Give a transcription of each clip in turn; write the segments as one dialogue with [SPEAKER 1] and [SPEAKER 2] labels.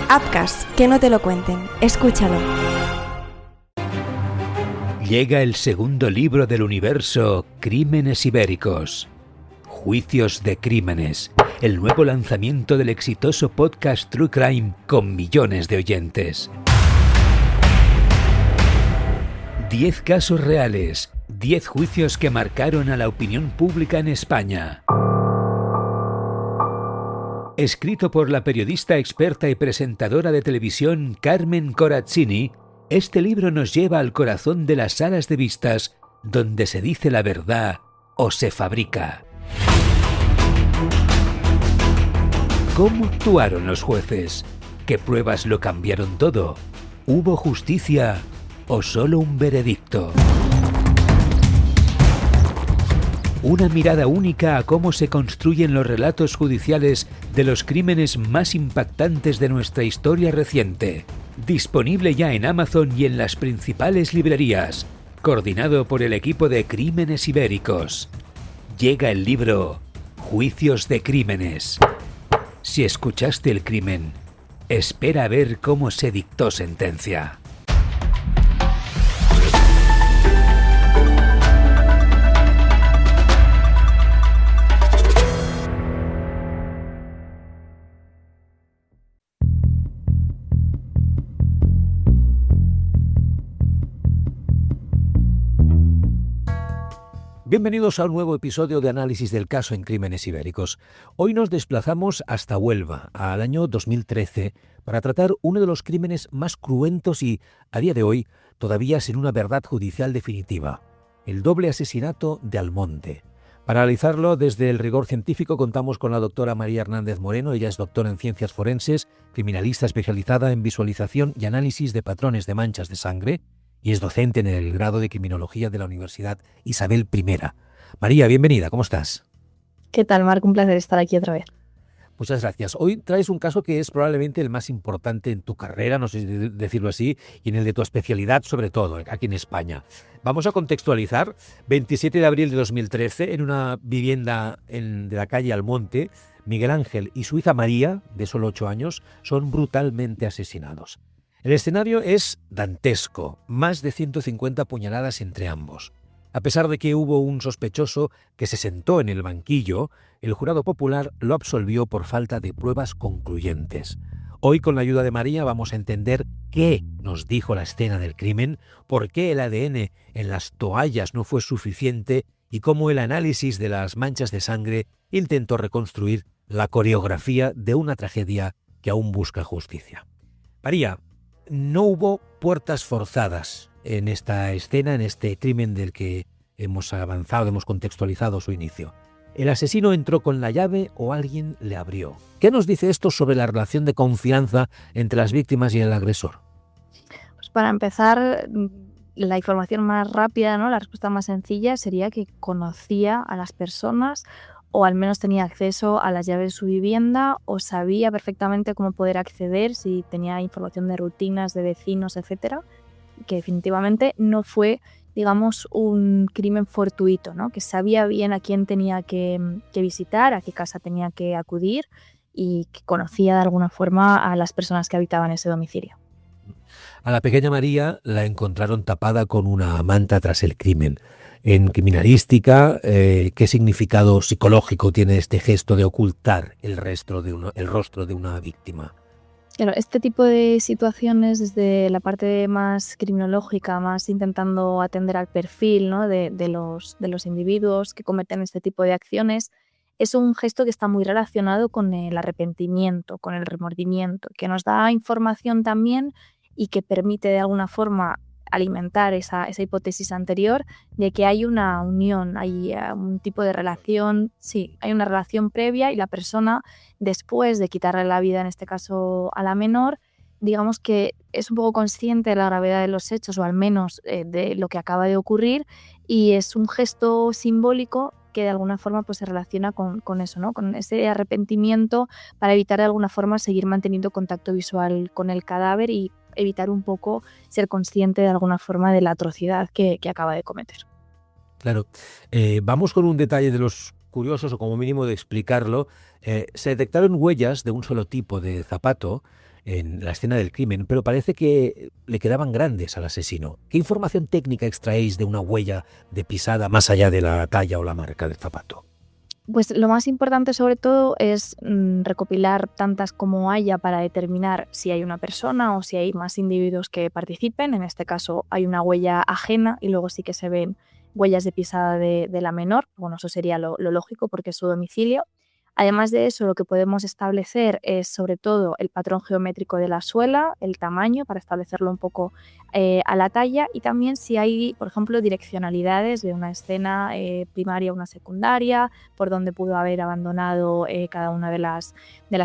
[SPEAKER 1] Apcas, que no te lo cuenten. Escúchalo.
[SPEAKER 2] Llega el segundo libro del universo Crímenes Ibéricos. Juicios de crímenes. El nuevo lanzamiento del exitoso podcast True Crime con millones de oyentes. 10 casos reales. 10 juicios que marcaron a la opinión pública en España. Escrito por la periodista experta y presentadora de televisión Carmen Corazzini, este libro nos lleva al corazón de las salas de vistas, donde se dice la verdad o se fabrica. ¿Cómo actuaron los jueces? ¿Qué pruebas lo cambiaron todo? ¿Hubo justicia o solo un veredicto? Una mirada única a cómo se construyen los relatos judiciales de los crímenes más impactantes de nuestra historia reciente. Disponible ya en Amazon y en las principales librerías. Coordinado por el equipo de Crímenes Ibéricos. Llega el libro Juicios de Crímenes. Si escuchaste el crimen, espera a ver cómo se dictó sentencia.
[SPEAKER 3] Bienvenidos a un nuevo episodio de análisis del caso en Crímenes Ibéricos. Hoy nos desplazamos hasta Huelva, al año 2013, para tratar uno de los crímenes más cruentos y, a día de hoy, todavía sin una verdad judicial definitiva: el doble asesinato de Almonte. Para analizarlo desde el rigor científico contamos con la doctora María Hernández Moreno. Ella es doctora en Ciencias Forenses, criminalista especializada en visualización y análisis de patrones de manchas de sangre, y es docente en el grado de Criminología de la Universidad Isabel I. María, bienvenida, ¿cómo estás?
[SPEAKER 4] ¿Qué tal, Marc? Un placer estar aquí otra vez.
[SPEAKER 3] Muchas gracias. Hoy traes un caso que es probablemente el más importante en tu carrera, no sé si decirlo así, y en el de tu especialidad sobre todo, aquí en España. Vamos a contextualizar. 27 de abril de 2013, en una vivienda de la calle Almonte, Miguel Ángel y su hija María, de solo 8 años, son brutalmente asesinados. El escenario es dantesco, más de 150 puñaladas entre ambos. A pesar de que hubo un sospechoso que se sentó en el banquillo, el jurado popular lo absolvió por falta de pruebas concluyentes. Hoy, con la ayuda de María, vamos a entender qué nos dijo la escena del crimen, por qué el ADN en las toallas no fue suficiente y cómo el análisis de las manchas de sangre intentó reconstruir la coreografía de una tragedia que aún busca justicia. María, no hubo puertas forzadas en esta escena, en este crimen del que hemos avanzado, hemos contextualizado su inicio. ¿El asesino entró con la llave o alguien le abrió? ¿Qué nos dice esto sobre la relación de confianza entre las víctimas y el agresor?
[SPEAKER 4] Pues para empezar, la información más rápida, ¿no? La respuesta más sencilla sería que conocía a las personas, o al menos tenía acceso a las llaves de su vivienda, o sabía perfectamente cómo poder acceder si tenía información de rutinas, de vecinos, etcétera, que definitivamente no fue, digamos, un crimen fortuito, ¿no? Que sabía bien a quién tenía que visitar, a qué casa tenía que acudir y que conocía de alguna forma a las personas que habitaban ese domicilio.
[SPEAKER 3] A la pequeña María la encontraron tapada con una manta tras el crimen. En criminalística, ¿qué significado psicológico tiene este gesto de ocultar el rostro de una víctima?
[SPEAKER 4] Claro, este tipo de situaciones, desde la parte más criminológica, más intentando atender al perfil, ¿no? de los individuos que cometen este tipo de acciones, es un gesto que está muy relacionado con el arrepentimiento, con el remordimiento, que nos da información también y que permite de alguna forma alimentar esa hipótesis anterior de que hay una unión, hay un tipo de relación, sí, hay una relación previa y la persona, después de quitarle la vida, en este caso a la menor, digamos que es un poco consciente de la gravedad de los hechos, o al menos de lo que acaba de ocurrir, y es un gesto simbólico que de alguna forma pues, se relaciona con eso, ¿no? Con ese arrepentimiento, para evitar de alguna forma seguir manteniendo contacto visual con el cadáver y evitar un poco ser consciente de alguna forma de la atrocidad que acaba de cometer.
[SPEAKER 3] Claro. Vamos con un detalle de los curiosos, o como mínimo de explicarlo. Se detectaron huellas de un solo tipo de zapato en la escena del crimen, pero parece que le quedaban grandes al asesino. ¿Qué información técnica extraéis de una huella de pisada más allá de la talla o la marca del zapato?
[SPEAKER 4] Pues lo más importante sobre todo es recopilar tantas como haya para determinar si hay una persona o si hay más individuos que participen. En este caso hay una huella ajena y luego sí que se ven huellas de pisada de la menor. Bueno, eso sería lo lógico porque es su domicilio. Además de eso, lo que podemos establecer es sobre todo el patrón geométrico de la suela, el tamaño para establecerlo un poco a la talla y también si hay, por ejemplo, direccionalidades de una escena primaria o una secundaria, por donde pudo haber abandonado cada una de las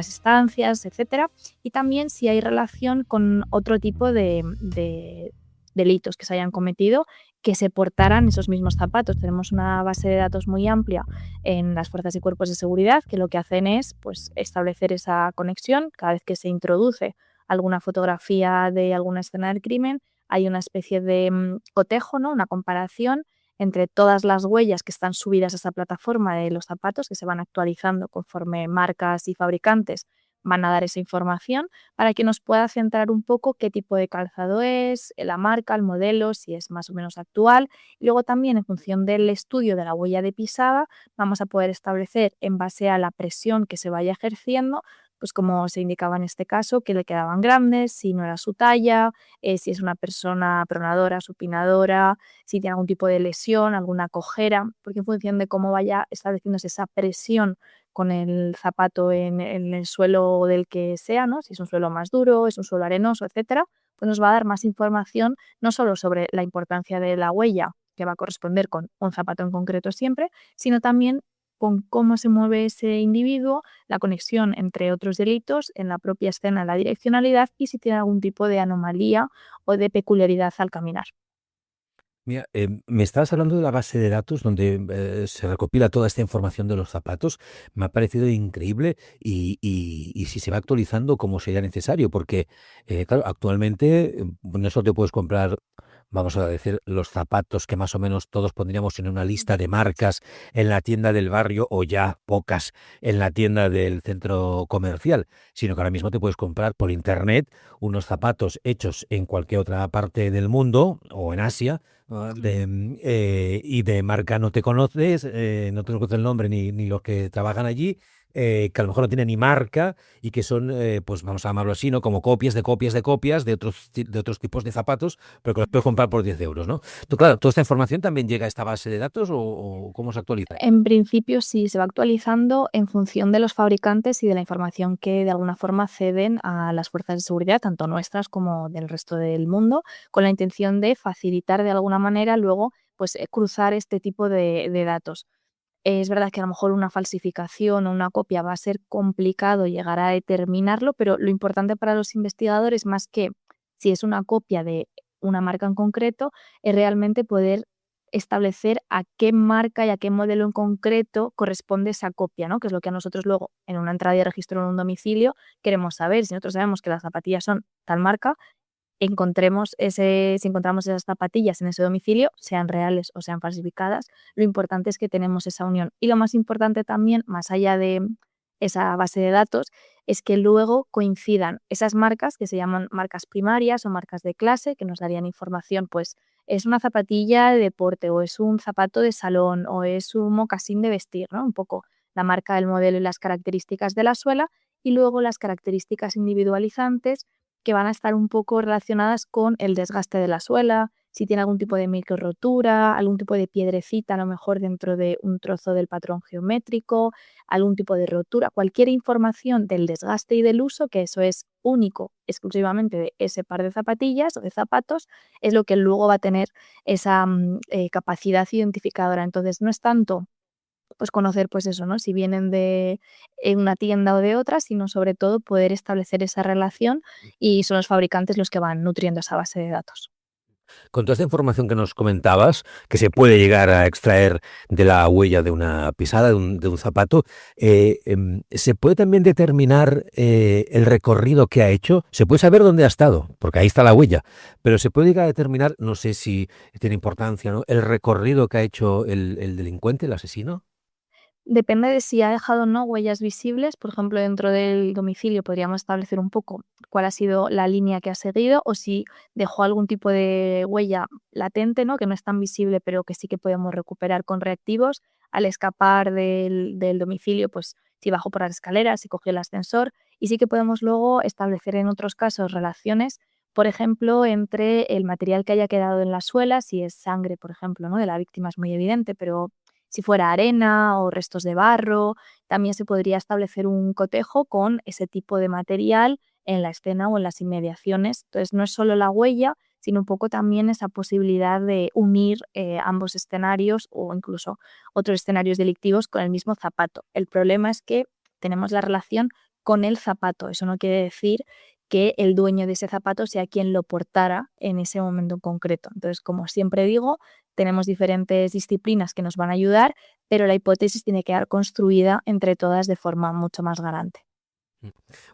[SPEAKER 4] estancias, etcétera. Y también si hay relación con otro tipo de delitos que se hayan cometido que se portaran esos mismos zapatos. Tenemos una base de datos muy amplia en las fuerzas y cuerpos de seguridad que lo que hacen es pues, establecer esa conexión. Cada vez que se introduce alguna fotografía de alguna escena del crimen, hay una especie de cotejo, ¿no? Una comparación entre todas las huellas que están subidas a esa plataforma de los zapatos, que se van actualizando conforme marcas y fabricantes van a dar esa información para que nos pueda centrar un poco qué tipo de calzado es, la marca, el modelo, si es más o menos actual. Y luego también en función del estudio de la huella de pisada vamos a poder establecer en base a la presión que se vaya ejerciendo, pues como se indicaba en este caso, que le quedaban grandes, si no era su talla, si es una persona pronadora, supinadora, si tiene algún tipo de lesión, alguna cojera, porque en función de cómo vaya estableciéndose esa presión con el zapato en el suelo del que sea, ¿no? Si es un suelo más duro, es un suelo arenoso, etcétera, pues nos va a dar más información no solo sobre la importancia de la huella, que va a corresponder con un zapato en concreto siempre, sino también con cómo se mueve ese individuo, la conexión entre otros delitos en la propia escena, la direccionalidad y si tiene algún tipo de anomalía o de peculiaridad al caminar.
[SPEAKER 3] Mira, me estabas hablando de la base de datos donde se recopila toda esta información de los zapatos. Me ha parecido increíble y si se va actualizando como sería necesario, porque, claro, actualmente con eso te puedes comprar, vamos a decir, los zapatos que más o menos todos pondríamos en una lista de marcas en la tienda del barrio o ya pocas en la tienda del centro comercial, sino que ahora mismo te puedes comprar por internet unos zapatos hechos en cualquier otra parte del mundo o en Asia y de marca no te conoces, no te conoces el nombre ni los que trabajan allí, que a lo mejor no tienen ni marca y que son, pues vamos a llamarlo así, ¿no? Como copias de copias de copias de otros tipos de zapatos, pero que los puedes comprar por 10 euros, ¿no? Tú, claro, ¿toda esta información también llega a esta base de datos o cómo se actualiza?
[SPEAKER 4] En principio sí, se va actualizando en función de los fabricantes y de la información que de alguna forma ceden a las fuerzas de seguridad, tanto nuestras como del resto del mundo, con la intención de facilitar de alguna manera luego pues, cruzar este tipo de datos. Es verdad que a lo mejor una falsificación o una copia va a ser complicado llegar a determinarlo, pero lo importante para los investigadores, más que si es una copia de una marca en concreto, es realmente poder establecer a qué marca y a qué modelo en concreto corresponde esa copia, ¿no? Que es lo que a nosotros luego en una entrada de registro en un domicilio queremos saber. Si nosotros sabemos que las zapatillas son tal marca, si encontramos esas zapatillas en ese domicilio, sean reales o sean falsificadas, lo importante es que tenemos esa unión. Y lo más importante también, más allá de esa base de datos, es que luego coincidan esas marcas que se llaman marcas primarias o marcas de clase, que nos darían información, pues es una zapatilla de deporte o es un zapato de salón o es un mocasín de vestir, ¿no? Un poco la marca, el modelo y las características de la suela y luego las características individualizantes que van a estar un poco relacionadas con el desgaste de la suela, si tiene algún tipo de micro rotura, algún tipo de piedrecita a lo mejor dentro de un trozo del patrón geométrico, algún tipo de rotura, cualquier información del desgaste y del uso, que eso es único exclusivamente de ese par de zapatillas o de zapatos, es lo que luego va a tener esa capacidad identificadora. Entonces no es tanto pues conocer, pues eso, ¿no? Si vienen de una tienda o de otra, sino sobre todo poder establecer esa relación y son los fabricantes los que van nutriendo esa base de datos.
[SPEAKER 3] Con toda esta información que nos comentabas, que se puede llegar a extraer de la huella de una pisada, de un zapato, ¿se puede también determinar el recorrido que ha hecho? ¿Se puede saber dónde ha estado? Porque ahí está la huella, pero se puede llegar a determinar, no sé si tiene importancia, ¿no? El recorrido que ha hecho el delincuente, el asesino.
[SPEAKER 4] Depende de si ha dejado o no huellas visibles. Por ejemplo, dentro del domicilio podríamos establecer un poco cuál ha sido la línea que ha seguido o si dejó algún tipo de huella latente, ¿no? Que no es tan visible, pero que sí que podemos recuperar con reactivos. Al escapar del domicilio, pues si bajó por las escaleras, si cogió el ascensor. Y sí que podemos luego establecer en otros casos relaciones, por ejemplo, entre el material que haya quedado en la suela, si es sangre, por ejemplo, ¿no? De la víctima es muy evidente, pero si fuera arena o restos de barro, también se podría establecer un cotejo con ese tipo de material en la escena o en las inmediaciones. Entonces, no es solo la huella, sino un poco también esa posibilidad de unir ambos escenarios o incluso otros escenarios delictivos con el mismo zapato. El problema es que tenemos la relación con el zapato. Eso no quiere decir que el dueño de ese zapato sea quien lo portara en ese momento en concreto. Entonces, como siempre digo, tenemos diferentes disciplinas que nos van a ayudar, pero la hipótesis tiene que quedar construida entre todas de forma mucho más garante.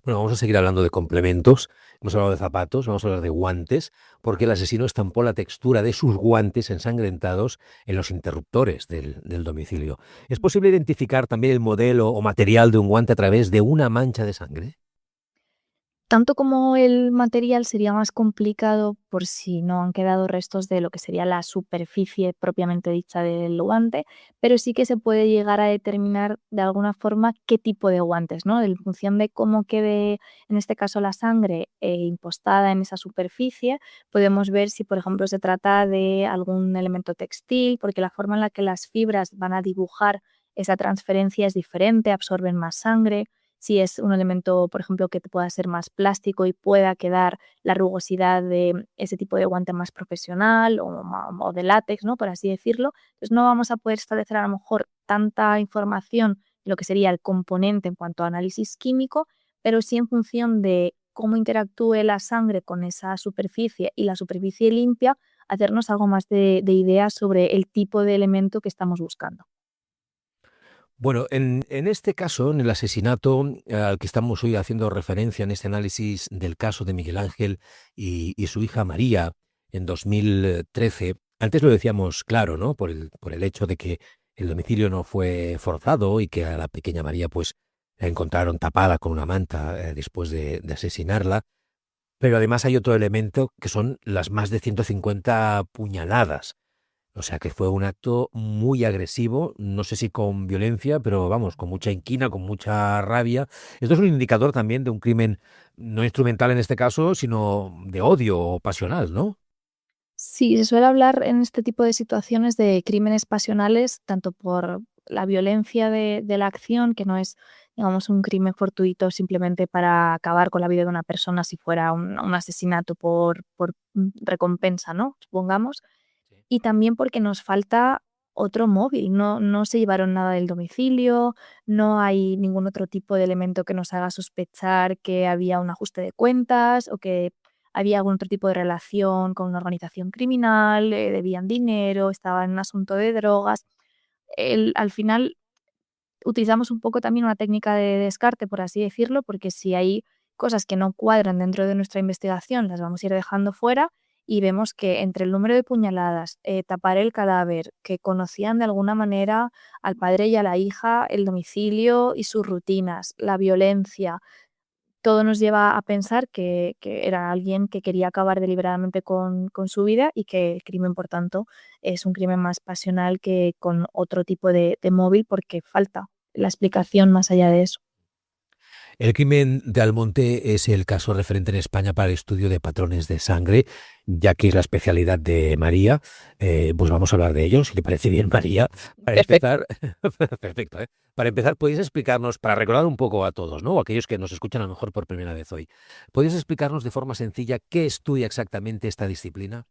[SPEAKER 3] Bueno, vamos a seguir hablando de complementos. Hemos hablado de zapatos, vamos a hablar de guantes, porque el asesino estampó la textura de sus guantes ensangrentados en los interruptores del domicilio. ¿Es posible identificar también el modelo o material de un guante a través de una mancha de sangre?
[SPEAKER 4] Tanto como el material sería más complicado por si no han quedado restos de lo que sería la superficie propiamente dicha del guante, pero sí que se puede llegar a determinar de alguna forma qué tipo de guantes, ¿no? En función de cómo quede, en este caso, la sangre impostada en esa superficie, podemos ver si, por ejemplo, se trata de algún elemento textil, porque la forma en la que las fibras van a dibujar esa transferencia es diferente, absorben más sangre. Si es un elemento, por ejemplo, que te pueda ser más plástico y pueda quedar la rugosidad de ese tipo de guante más profesional o de látex, ¿no? Por así decirlo. Entonces no vamos a poder establecer a lo mejor tanta información de lo que sería el componente en cuanto a análisis químico, pero sí en función de cómo interactúe la sangre con esa superficie y la superficie limpia, hacernos algo más de idea sobre el tipo de elemento que estamos buscando.
[SPEAKER 3] Bueno, en este caso, en el asesinato al que estamos hoy haciendo referencia en este análisis del caso de Miguel Ángel y su hija María en 2013, antes lo decíamos claro, ¿no? Por el hecho de que el domicilio no fue forzado y que a la pequeña María pues la encontraron tapada con una manta después de asesinarla. Pero además hay otro elemento que son las más de 150 puñaladas. O sea que fue un acto muy agresivo, no sé si con violencia, pero vamos, con mucha inquina, con mucha rabia. Esto es un indicador también de un crimen no instrumental en este caso, sino de odio o pasional, ¿no?
[SPEAKER 4] Sí, se suele hablar en este tipo de situaciones de crímenes pasionales, tanto por la violencia de la acción, que no es, digamos, un crimen fortuito simplemente para acabar con la vida de una persona si fuera un asesinato por recompensa, ¿no? Supongamos.
[SPEAKER 3] Sí.
[SPEAKER 4] Y también porque nos falta otro móvil. No se llevaron nada del domicilio, no hay ningún otro tipo de elemento que nos haga sospechar que había un ajuste de cuentas o que había algún otro tipo de relación con una organización criminal, debían dinero, estaba en un asunto de drogas. Al final utilizamos un poco también una técnica de descarte, por así decirlo, porque si hay cosas que no cuadran dentro de nuestra investigación, las vamos a ir dejando fuera y vemos que entre el número de puñaladas, tapar el cadáver, que conocían de alguna manera al padre y a la hija, el domicilio y sus rutinas, la violencia, todo nos lleva a pensar que era alguien que quería acabar deliberadamente con su vida y que el crimen, por tanto, es un crimen más pasional que con otro tipo de móvil porque falta la explicación más allá de eso.
[SPEAKER 3] El crimen de Almonte es el caso referente en España para el estudio de patrones de sangre, ya que es la especialidad de María. Pues vamos a hablar de ello, si te parece bien, María. Para
[SPEAKER 4] Perfecto.
[SPEAKER 3] empezar, perfecto, ¿eh? Para empezar, ¿podéis explicarnos, para recordar un poco a todos, ¿no? O a aquellos que nos escuchan a lo mejor por primera vez hoy, ¿podéis explicarnos de forma sencilla qué estudia exactamente esta disciplina?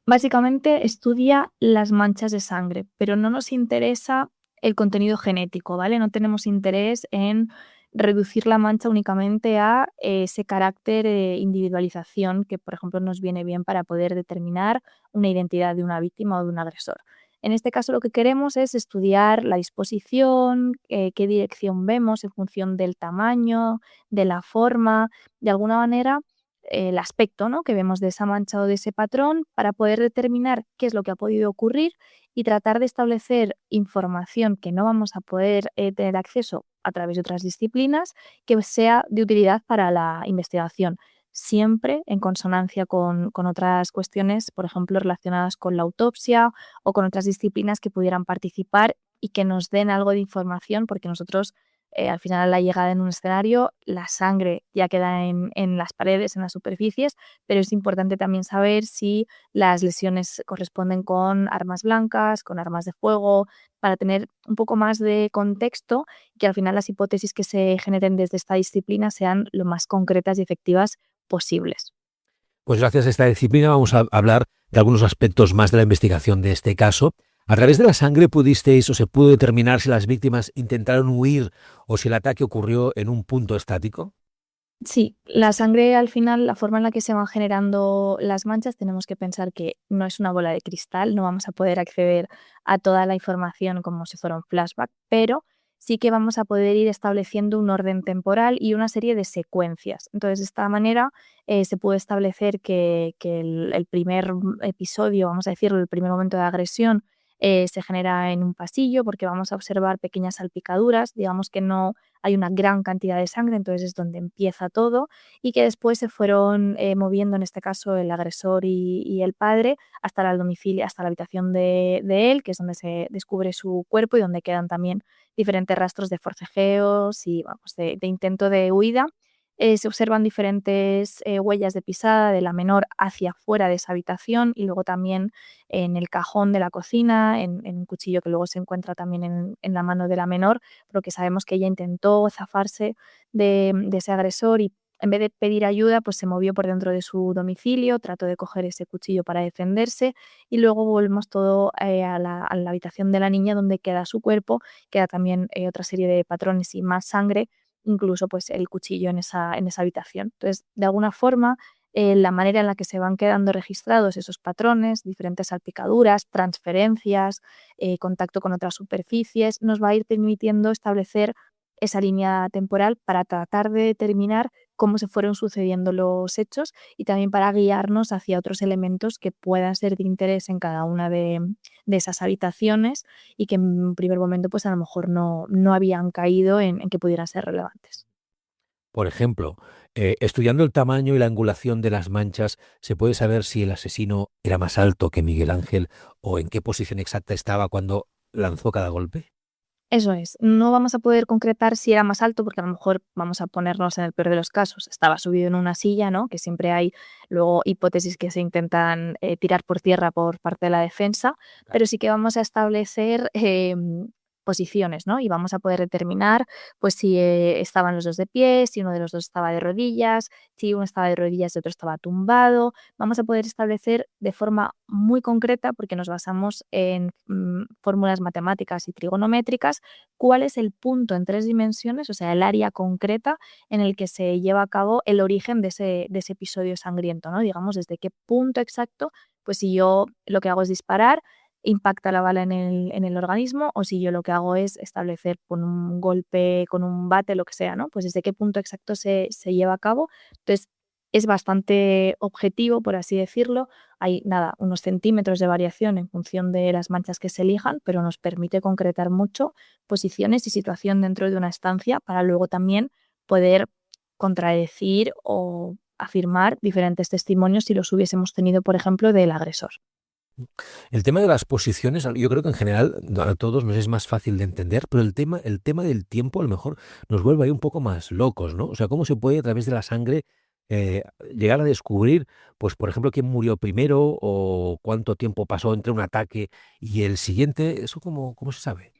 [SPEAKER 4] Básicamente estudia las manchas de sangre, pero no nos interesa el contenido genético, ¿vale? No tenemos interés en reducir la mancha únicamente a ese carácter de individualización que, por ejemplo, nos viene bien para poder determinar una identidad de una víctima o de un agresor. En este caso lo que queremos es estudiar la disposición, qué dirección vemos en función del tamaño, de la forma, de alguna manera el aspecto, ¿no?, que vemos de esa mancha o de ese patrón para poder determinar qué es lo que ha podido ocurrir y tratar de establecer información que no vamos a poder tener acceso a través de otras disciplinas que sea de utilidad para la investigación, siempre en consonancia con otras cuestiones, por ejemplo, relacionadas con la autopsia o con otras disciplinas que pudieran participar y que nos den algo de información, porque nosotros, al final, a la llegada en un escenario, la sangre ya queda en las paredes, en las superficies, pero es importante también saber si las lesiones corresponden con armas blancas, con armas de fuego, para tener un poco más de contexto y que al final las hipótesis que se generen desde esta disciplina sean lo más concretas y efectivas posibles.
[SPEAKER 3] Pues gracias a esta disciplina vamos a hablar de algunos aspectos más de la investigación de este caso. ¿A través de la sangre pudisteis o se pudo determinar si las víctimas intentaron huir o si el ataque ocurrió en un punto estático?
[SPEAKER 4] Sí, la sangre al final, la forma en la que se van generando las manchas, tenemos que pensar que no es una bola de cristal, no vamos a poder acceder a toda la información como si fuera un flashback, pero sí que vamos a poder ir estableciendo un orden temporal y una serie de secuencias. Entonces, de esta manera se puede establecer que el primer episodio, vamos a decirlo, el primer momento de agresión se genera en un pasillo porque vamos a observar pequeñas salpicaduras, digamos que no hay una gran cantidad de sangre, entonces es donde empieza todo y que después se fueron moviendo, en este caso, el agresor y el padre hasta el domicilio, hasta la habitación de él, que es donde se descubre su cuerpo y donde quedan también diferentes rastros de forcejeos y vamos, de intento de huida. Se observan diferentes huellas de pisada de la menor hacia afuera de esa habitación y luego también en el cajón de la cocina, en un cuchillo que luego se encuentra también en la mano de la menor, porque sabemos que ella intentó zafarse de ese agresor y en vez de pedir ayuda, pues se movió por dentro de su domicilio, trató de coger ese cuchillo para defenderse y luego volvemos todo a la habitación de la niña donde queda su cuerpo, queda también otra serie de patrones y más sangre, incluso pues el cuchillo en esa habitación. Entonces, de alguna forma, la manera en la que se van quedando registrados esos patrones, diferentes salpicaduras, transferencias, contacto con otras superficies, nos va a ir permitiendo establecer esa línea temporal para tratar de determinar cómo se fueron sucediendo los hechos y también para guiarnos hacia otros elementos que puedan ser de interés en cada una de esas habitaciones y que en un primer momento pues a lo mejor no habían caído en que pudieran ser relevantes.
[SPEAKER 3] Por ejemplo, estudiando el tamaño y la angulación de las manchas, ¿se puede saber si el asesino era más alto que Miguel Ángel o en qué posición exacta estaba cuando lanzó cada golpe?
[SPEAKER 4] Eso es, no vamos a poder concretar si era más alto, porque a lo mejor vamos a ponernos en el peor de los casos, estaba subido en una silla, ¿no?, que siempre hay luego hipótesis que se intentan tirar por tierra por parte de la defensa, pero sí que vamos a establecer posiciones, ¿no? Y vamos a poder determinar pues si estaban los dos de pie, si uno de los dos estaba de rodillas, si uno estaba de rodillas y otro estaba tumbado. Vamos a poder establecer de forma muy concreta, porque nos basamos en fórmulas matemáticas y trigonométricas, cuál es el punto en 3 dimensiones, o sea, el área concreta en el que se lleva a cabo el origen de ese episodio sangriento, ¿no? Digamos, desde qué punto exacto, pues si yo lo que hago es disparar, impacta la bala en el organismo, o si yo lo que hago es establecer con un golpe, con un bate, lo que sea, ¿no? Pues desde qué punto exacto se lleva a cabo. Entonces, es bastante objetivo, por así decirlo. Hay, nada, unos centímetros de variación en función de las manchas que se elijan, pero nos permite concretar mucho posiciones y situación dentro de una estancia para luego también poder contradecir o afirmar diferentes testimonios si los hubiésemos tenido, por ejemplo, del agresor.
[SPEAKER 3] El tema de las posiciones, yo creo que en general a todos nos es más fácil de entender, pero el tema del tiempo a lo mejor nos vuelve ahí un poco más locos, ¿no? O sea, ¿cómo se puede a través de la sangre llegar a descubrir, pues, por ejemplo, quién murió primero o cuánto tiempo pasó entre un ataque y el siguiente? ¿Eso cómo se sabe?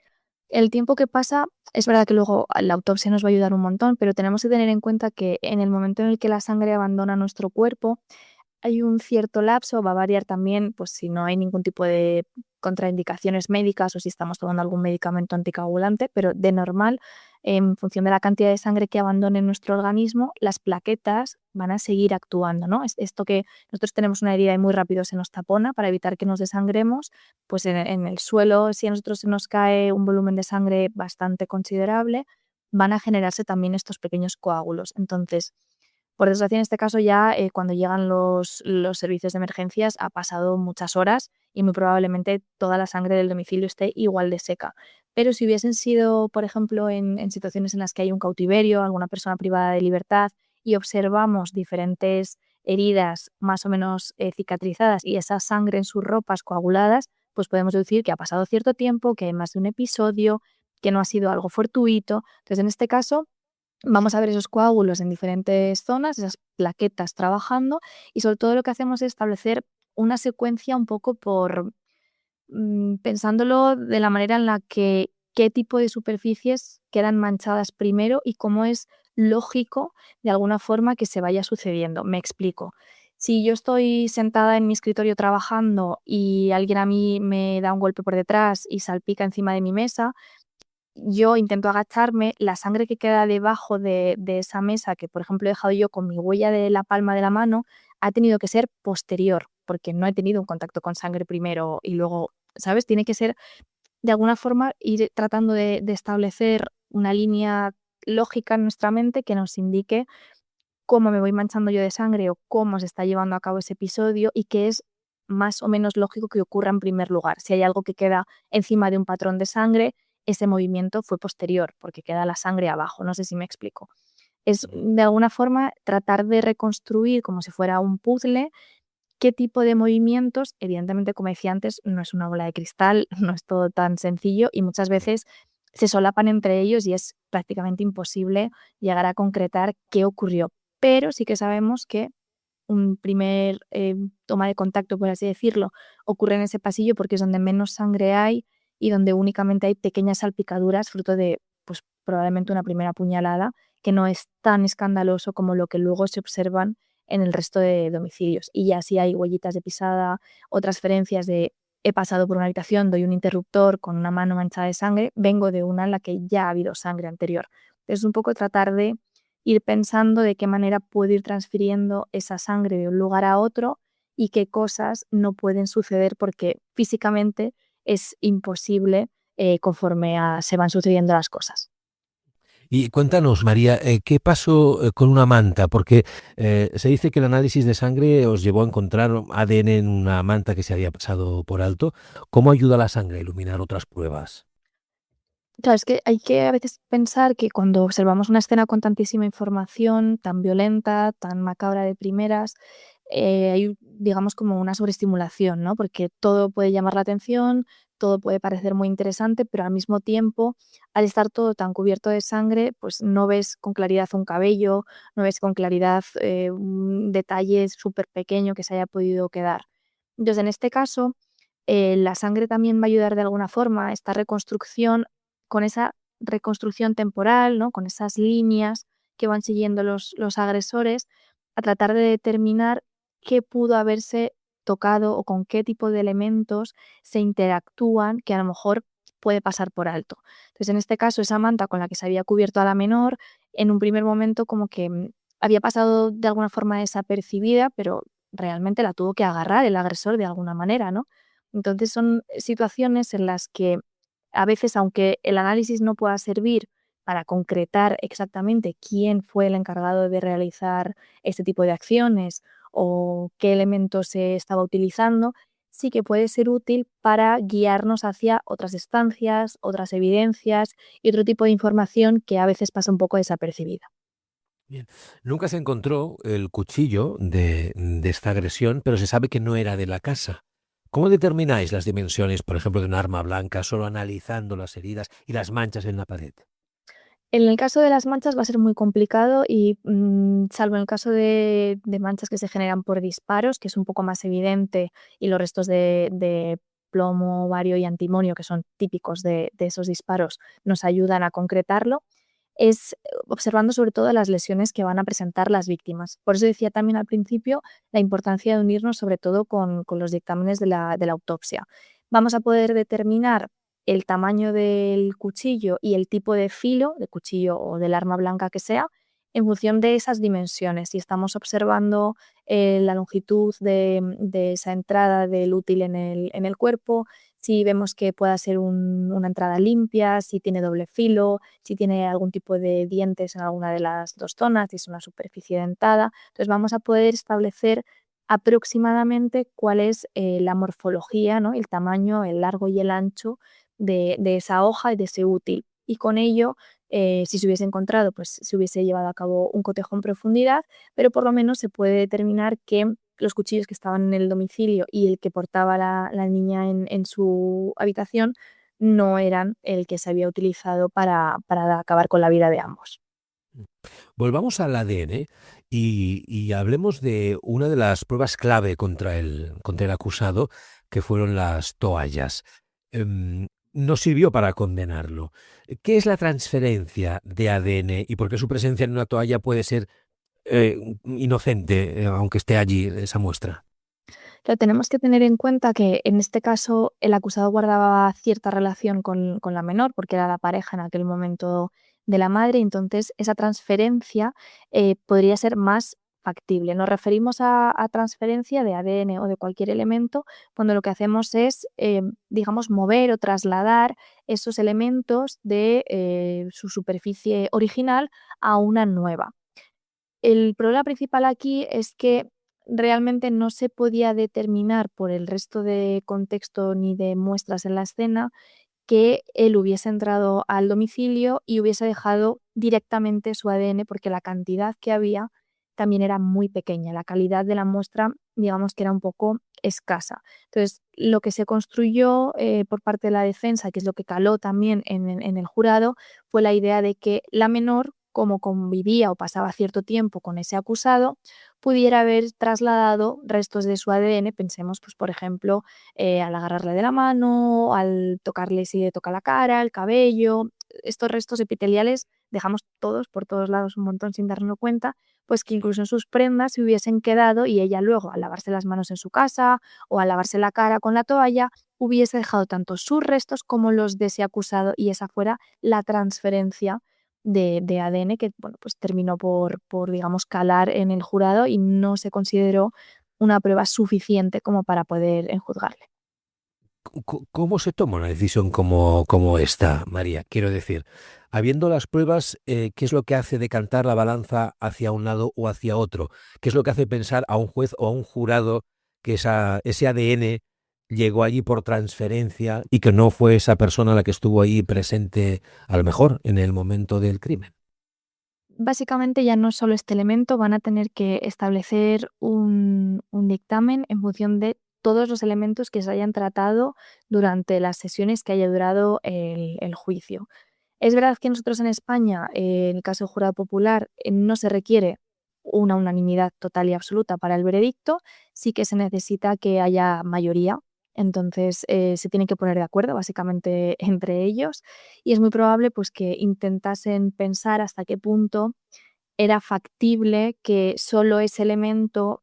[SPEAKER 4] El tiempo que pasa, es verdad que luego la autopsia nos va a ayudar un montón, pero tenemos que tener en cuenta que en el momento en el que la sangre abandona nuestro cuerpo, hay un cierto lapso, va a variar también, pues si no hay ningún tipo de contraindicaciones médicas o si estamos tomando algún medicamento anticoagulante, pero de normal, en función de la cantidad de sangre que abandone nuestro organismo, las plaquetas van a seguir actuando, ¿no? Es esto que nosotros tenemos una herida y muy rápido se nos tapona para evitar que nos desangremos, pues en el suelo, si a nosotros se nos cae un volumen de sangre bastante considerable, van a generarse también estos pequeños coágulos. Entonces, Por desgracia, en este caso ya cuando llegan los servicios de emergencias ha pasado muchas horas y muy probablemente toda la sangre del domicilio esté igual de seca. Pero si hubiesen sido, por ejemplo, en situaciones en las que hay un cautiverio, alguna persona privada de libertad y observamos diferentes heridas más o menos cicatrizadas y esa sangre en sus ropas coaguladas, pues podemos deducir que ha pasado cierto tiempo, que hay más de un episodio, que no ha sido algo fortuito. Entonces, en este caso, vamos a ver esos coágulos en diferentes zonas, esas plaquetas trabajando y sobre todo lo que hacemos es establecer una secuencia un poco pensándolo de la manera en la que qué tipo de superficies quedan manchadas primero y cómo es lógico de alguna forma que se vaya sucediendo. Me explico. Si yo estoy sentada en mi escritorio trabajando y alguien a mí me da un golpe por detrás y salpica encima de mi mesa, yo intento agacharme, la sangre que queda debajo de esa mesa, que por ejemplo he dejado yo con mi huella de la palma de la mano, ha tenido que ser posterior, porque no he tenido un contacto con sangre primero y luego, ¿sabes? Tiene que ser de alguna forma ir tratando de establecer una línea lógica en nuestra mente que nos indique cómo me voy manchando yo de sangre o cómo se está llevando a cabo ese episodio y qué es más o menos lógico que ocurra en primer lugar. Si hay algo que queda encima de un patrón de sangre, ese movimiento fue posterior, porque queda la sangre abajo. No sé si me explico. Es de alguna forma tratar de reconstruir como si fuera un puzzle qué tipo de movimientos, evidentemente, como decía antes, no es una bola de cristal, no es todo tan sencillo y muchas veces se solapan entre ellos y es prácticamente imposible llegar a concretar qué ocurrió. Pero sí que sabemos que un primer toma de contacto, por así decirlo, ocurre en ese pasillo porque es donde menos sangre hay y donde únicamente hay pequeñas salpicaduras fruto de, pues, probablemente una primera puñalada, que no es tan escandaloso como lo que luego se observan en el resto de domicilios. Y ya si hay huellitas de pisada o transferencias de he pasado por una habitación, doy un interruptor con una mano manchada de sangre, vengo de una en la que ya ha habido sangre anterior. Es un poco tratar de ir pensando de qué manera puedo ir transfiriendo esa sangre de un lugar a otro y qué cosas no pueden suceder porque físicamente es imposible conforme se van sucediendo las cosas.
[SPEAKER 3] Y cuéntanos, María, ¿qué pasó con una manta? Porque se dice que el análisis de sangre os llevó a encontrar ADN en una manta que se había pasado por alto. ¿Cómo ayuda la sangre a iluminar otras pruebas?
[SPEAKER 4] Claro, es que hay que a veces pensar que cuando observamos una escena con tantísima información, tan violenta, tan macabra de primeras, hay, digamos, como una sobreestimulación, ¿no? Porque todo puede llamar la atención, todo puede parecer muy interesante, pero al mismo tiempo, al estar todo tan cubierto de sangre, pues no ves con claridad un cabello, no ves con claridad un detalle súper pequeño que se haya podido quedar. Entonces, en este caso, la sangre también va a ayudar de alguna forma a esta reconstrucción, con esa reconstrucción temporal, ¿no? Con esas líneas que van siguiendo los agresores, a tratar de determinar qué pudo haberse tocado o con qué tipo de elementos se interactúan que a lo mejor puede pasar por alto. Entonces, en este caso, esa manta con la que se había cubierto a la menor, en un primer momento como que había pasado de alguna forma desapercibida, pero realmente la tuvo que agarrar el agresor de alguna manera, ¿no? Entonces son situaciones en las que a veces, aunque el análisis no pueda servir para concretar exactamente quién fue el encargado de realizar este tipo de acciones o qué elementos se estaba utilizando, sí que puede ser útil para guiarnos hacia otras estancias, otras evidencias y otro tipo de información que a veces pasa un poco desapercibida.
[SPEAKER 3] Bien. Nunca se encontró el cuchillo de esta agresión, pero se sabe que no era de la casa. ¿Cómo determináis las dimensiones, por ejemplo, de un arma blanca, solo analizando las heridas y las manchas en la pared?
[SPEAKER 4] En el caso de las manchas va a ser muy complicado y, salvo en el caso de manchas que se generan por disparos, que es un poco más evidente, y los restos de plomo, bario y antimonio, que son típicos de esos disparos, nos ayudan a concretarlo, es observando sobre todo las lesiones que van a presentar las víctimas. Por eso decía también al principio la importancia de unirnos sobre todo con los dictámenes de la autopsia. Vamos a poder determinar el tamaño del cuchillo y el tipo de filo, de cuchillo o del arma blanca que sea, en función de esas dimensiones. Si estamos observando la longitud de esa entrada del útil en el cuerpo, si vemos que pueda ser una entrada limpia, si tiene doble filo, si tiene algún tipo de dientes en alguna de las dos zonas, si es una superficie dentada. Entonces vamos a poder establecer aproximadamente cuál es la morfología, ¿no? El tamaño, el largo y el ancho de esa hoja y de ese útil. Y con ello, si se hubiese encontrado, pues se hubiese llevado a cabo un cotejo en profundidad, pero por lo menos se puede determinar que los cuchillos que estaban en el domicilio y el que portaba la niña en su habitación no eran el que se había utilizado para acabar con la vida de ambos.
[SPEAKER 3] Volvamos al ADN y hablemos de una de las pruebas clave contra el acusado, que fueron las toallas. No sirvió para condenarlo. ¿Qué es la transferencia de ADN y por qué su presencia en una toalla puede ser inocente, aunque esté allí esa muestra?
[SPEAKER 4] Pero tenemos que tener en cuenta que en este caso el acusado guardaba cierta relación con la menor, porque era la pareja en aquel momento de la madre, y entonces esa transferencia podría ser más factible. Nos referimos a transferencia de ADN o de cualquier elemento cuando lo que hacemos es, digamos, mover o trasladar esos elementos de su superficie original a una nueva. El problema principal aquí es que realmente no se podía determinar por el resto de contexto ni de muestras en la escena que él hubiese entrado al domicilio y hubiese dejado directamente su ADN, porque la cantidad que había también era muy pequeña. La calidad de la muestra, digamos que era un poco escasa. Entonces, lo que se construyó por parte de la defensa, que es lo que caló también en el jurado, fue la idea de que la menor, como convivía o pasaba cierto tiempo con ese acusado, pudiera haber trasladado restos de su ADN. Pensemos, pues, por ejemplo, al agarrarle de la mano, al tocarle si le toca la cara, el cabello. Estos restos epiteliales dejamos todos por todos lados un montón sin darnos cuenta, pues que incluso en sus prendas se hubiesen quedado y ella luego, al lavarse las manos en su casa o al lavarse la cara con la toalla, hubiese dejado tanto sus restos como los de ese acusado, y esa fuera la transferencia de ADN que, bueno, pues terminó por, digamos, calar en el jurado y no se consideró una prueba suficiente como para poder enjuzgarle.
[SPEAKER 3] ¿Cómo se toma una decisión como esta, María? Quiero decir, habiendo las pruebas, ¿qué es lo que hace decantar la balanza hacia un lado o hacia otro? ¿Qué es lo que hace pensar a un juez o a un jurado que ese ADN llegó allí por transferencia y que no fue esa persona la que estuvo ahí presente, a lo mejor, en el momento del crimen?
[SPEAKER 4] Básicamente ya no es solo este elemento, van a tener que establecer un dictamen en función de todos los elementos que se hayan tratado durante las sesiones que haya durado el juicio. Es verdad que nosotros en España, en el caso del jurado popular, no se requiere una unanimidad total y absoluta para el veredicto, sí que se necesita que haya mayoría. Entonces se tienen que poner de acuerdo básicamente entre ellos, y es muy probable, pues, que intentasen pensar hasta qué punto era factible que solo ese elemento,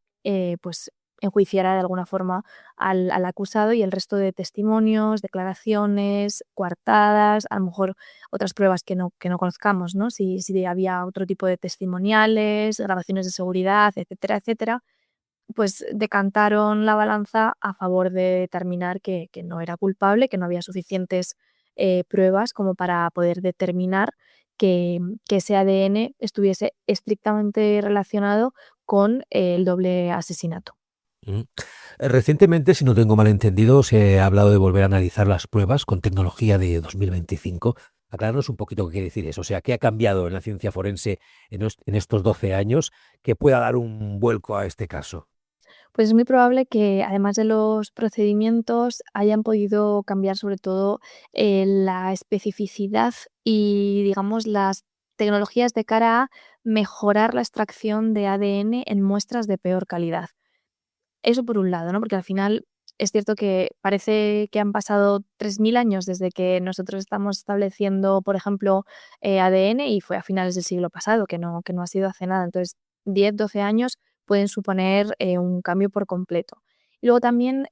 [SPEAKER 4] pues, enjuiciara de alguna forma al acusado, y el resto de testimonios, declaraciones, coartadas, a lo mejor otras pruebas que no conozcamos, ¿no? Si había otro tipo de testimoniales, grabaciones de seguridad, etcétera, etcétera, pues decantaron la balanza a favor de determinar que no era culpable, que no había suficientes pruebas como para poder determinar que ese ADN estuviese estrictamente relacionado con el doble asesinato.
[SPEAKER 3] Mm. Recientemente, si no tengo mal entendido, se ha hablado de volver a analizar las pruebas con tecnología de 2025. Aclararnos un poquito qué quiere decir eso. O sea, ¿qué ha cambiado en la ciencia forense en estos 12 años que pueda dar un vuelco a este caso?
[SPEAKER 4] Pues es muy probable que, además de los procedimientos, hayan podido cambiar sobre todo la especificidad y, digamos, las tecnologías de cara a mejorar la extracción de ADN en muestras de peor calidad. Eso por un lado, ¿no? Porque al final es cierto que parece que han pasado 3000 años desde que nosotros estamos estableciendo, por ejemplo, ADN, y fue a finales del siglo pasado, que no ha sido hace nada. Entonces, 10, 12 años pueden suponer un cambio por completo. Y luego también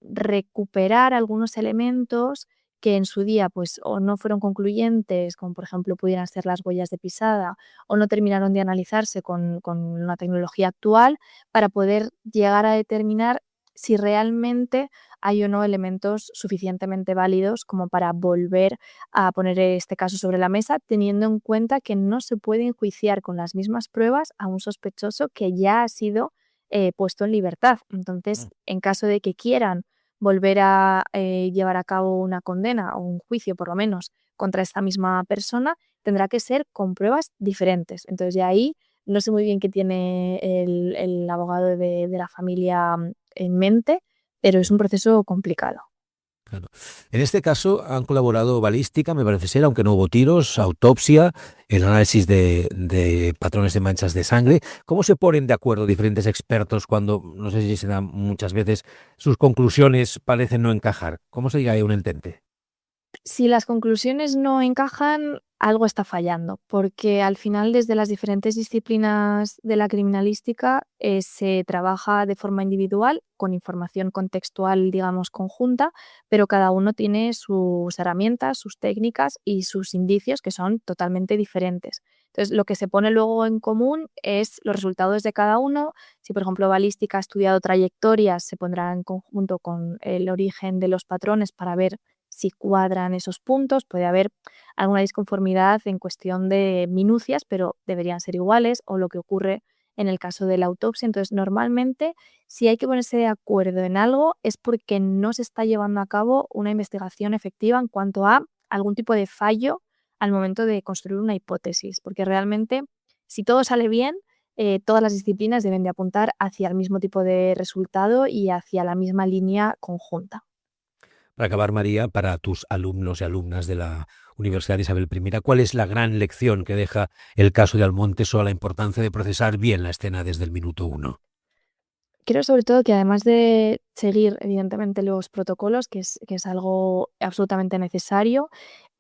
[SPEAKER 4] recuperar algunos elementos que en su día, pues, o no fueron concluyentes, como por ejemplo pudieran ser las huellas de pisada, o no terminaron de analizarse con la tecnología actual, para poder llegar a determinar si realmente hay o no elementos suficientemente válidos como para volver a poner este caso sobre la mesa, teniendo en cuenta que no se puede enjuiciar con las mismas pruebas a un sospechoso que ya ha sido puesto en libertad. Entonces, en caso de que quieran volver a llevar a cabo una condena o un juicio, por lo menos, contra esta misma persona, tendrá que ser con pruebas diferentes. Entonces, ya ahí no sé muy bien qué tiene el abogado de la familia en mente, pero es un proceso complicado.
[SPEAKER 3] Claro. En este caso han colaborado balística, me parece ser, aunque no hubo tiros, autopsia, el análisis de patrones de manchas de sangre. ¿Cómo se ponen de acuerdo diferentes expertos cuando, no sé si se dan muchas veces, sus conclusiones parecen no encajar? ¿Cómo se llega a un entente?
[SPEAKER 4] Si las conclusiones no encajan, algo está fallando, porque al final desde las diferentes disciplinas de la criminalística se trabaja de forma individual, con información contextual, digamos, conjunta, pero cada uno tiene sus herramientas, sus técnicas y sus indicios que son totalmente diferentes. Entonces, lo que se pone luego en común es los resultados de cada uno. Si, por ejemplo, balística ha estudiado trayectorias, se pondrá en conjunto con el origen de los patrones para ver si cuadran esos puntos. Puede haber alguna disconformidad en cuestión de minucias, pero deberían ser iguales, o lo que ocurre en el caso de la autopsia. Entonces, normalmente, si hay que ponerse de acuerdo en algo, es porque no se está llevando a cabo una investigación efectiva en cuanto a algún tipo de fallo al momento de construir una hipótesis, porque realmente, si todo sale bien, todas las disciplinas deben de apuntar hacia el mismo tipo de resultado y hacia la misma línea conjunta.
[SPEAKER 3] Para acabar, María, para tus alumnos y alumnas de la Universidad Isabel I, ¿cuál es la gran lección que deja el caso de Almonte sobre la importancia de procesar bien la escena desde el minuto 1?
[SPEAKER 4] Creo sobre todo que además de seguir evidentemente los protocolos, que es algo absolutamente necesario,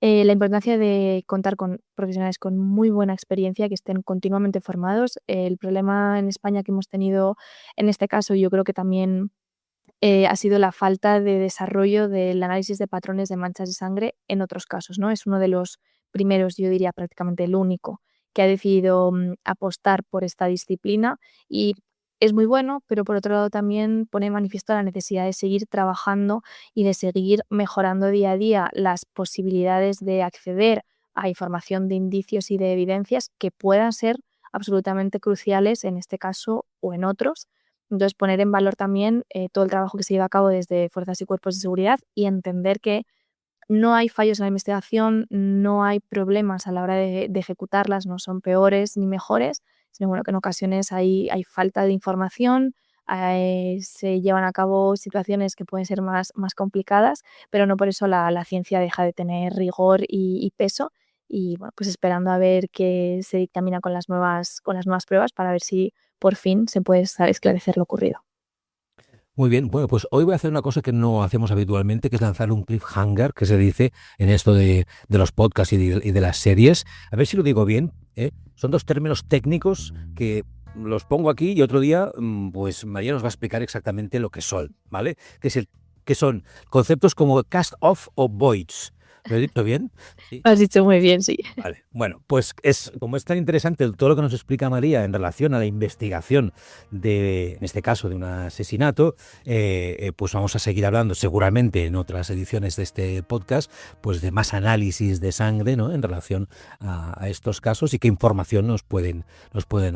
[SPEAKER 4] la importancia de contar con profesionales con muy buena experiencia, que estén continuamente formados. El problema en España que hemos tenido en este caso, yo creo que también ha sido la falta de desarrollo del análisis de patrones de manchas de sangre en otros casos, ¿no? Es uno de los primeros, yo diría prácticamente el único, que ha decidido apostar por esta disciplina, y es muy bueno, pero por otro lado también pone de manifiesto la necesidad de seguir trabajando y de seguir mejorando día a día las posibilidades de acceder a información de indicios y de evidencias que puedan ser absolutamente cruciales en este caso o en otros. Entonces, poner en valor también todo el trabajo que se lleva a cabo desde fuerzas y cuerpos de seguridad y entender que no hay fallos en la investigación, no hay problemas a la hora de ejecutarlas, no son peores ni mejores, sino bueno, que en ocasiones hay falta de información, se llevan a cabo situaciones que pueden ser más complicadas, pero no por eso la ciencia deja de tener rigor y peso. Y bueno, pues esperando a ver qué se dictamina con las nuevas pruebas para ver si por fin se puede esclarecer lo ocurrido.
[SPEAKER 3] Muy bien, bueno, pues hoy voy a hacer una cosa que no hacemos habitualmente, que es lanzar un cliffhanger, que se dice en esto de los podcasts y de las series. A ver si lo digo bien, ¿eh? Son dos términos técnicos que los pongo aquí y otro día, pues María nos va a explicar exactamente lo que son, ¿vale? Que son conceptos como cast-off o voids. ¿Lo he dicho bien? Sí.
[SPEAKER 4] Has dicho muy bien, sí.
[SPEAKER 3] Vale, bueno, pues como es tan interesante todo lo que nos explica María en relación a la investigación en este caso, de un asesinato, pues vamos a seguir hablando seguramente en otras ediciones de este podcast, pues de más análisis de sangre, ¿no?, en relación a estos casos y qué información nos pueden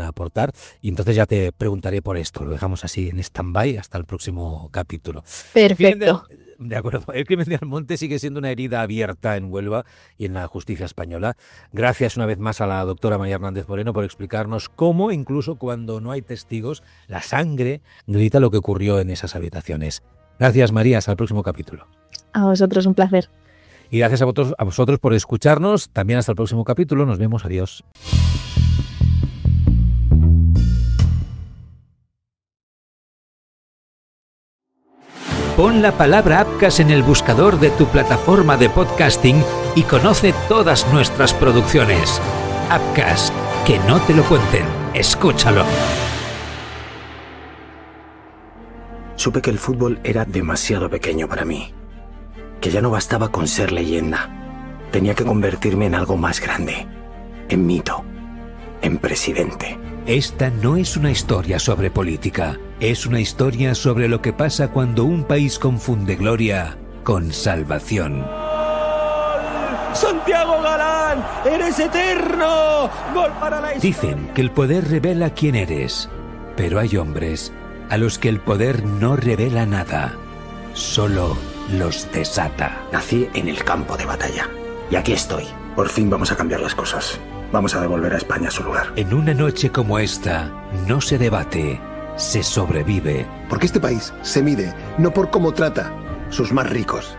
[SPEAKER 3] aportar. Y entonces ya te preguntaré por esto, lo dejamos así en stand-by hasta el próximo capítulo.
[SPEAKER 4] Perfecto.
[SPEAKER 3] De acuerdo, el crimen de Almonte sigue siendo una herida abierta en Huelva y en la justicia española. Gracias una vez más a la doctora María Hernández Moreno por explicarnos cómo, incluso cuando no hay testigos, la sangre grita lo que ocurrió en esas habitaciones. Gracias, María, hasta el próximo capítulo.
[SPEAKER 4] A vosotros, un placer.
[SPEAKER 3] Y gracias a vosotros por escucharnos. También hasta el próximo capítulo. Nos vemos. Adiós.
[SPEAKER 2] Pon la palabra Apcas en el buscador de tu plataforma de podcasting y conoce todas nuestras producciones. Apcas, que no te lo cuenten, escúchalo.
[SPEAKER 5] Supe que el fútbol era demasiado pequeño para mí, que ya no bastaba con ser leyenda. Tenía que convertirme en algo más grande, en mito, en presidente.
[SPEAKER 2] Esta no es una historia sobre política, es una historia sobre lo que pasa cuando un país confunde gloria con salvación.
[SPEAKER 6] ¡Santiago Galán! ¡Eres eterno! ¡Gol para la historia!
[SPEAKER 2] Dicen que el poder revela quién eres, pero hay hombres a los que el poder no revela nada, solo los desata.
[SPEAKER 5] Nací en el campo de batalla. Y aquí estoy. Por fin vamos a cambiar las cosas. Vamos a devolver a España su lugar.
[SPEAKER 2] En una noche como esta, no se debate, se sobrevive.
[SPEAKER 7] Porque este país se mide no por cómo trata sus más ricos,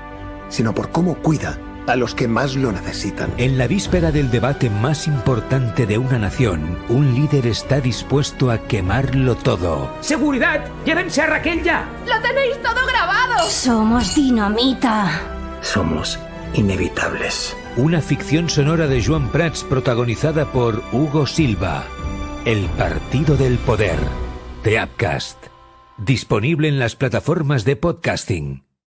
[SPEAKER 7] sino por cómo cuida a los que más lo necesitan.
[SPEAKER 2] En la víspera del debate más importante de una nación, un líder está dispuesto a quemarlo todo.
[SPEAKER 8] ¡Seguridad! ¡Llévense a Raquel ya!
[SPEAKER 9] ¡Lo tenéis todo grabado!
[SPEAKER 10] Somos dinamita.
[SPEAKER 5] Somos inevitables.
[SPEAKER 2] Una ficción sonora de Joan Prats protagonizada por Hugo Silva. El Partido del Poder, de Appcast. Disponible en las plataformas de podcasting.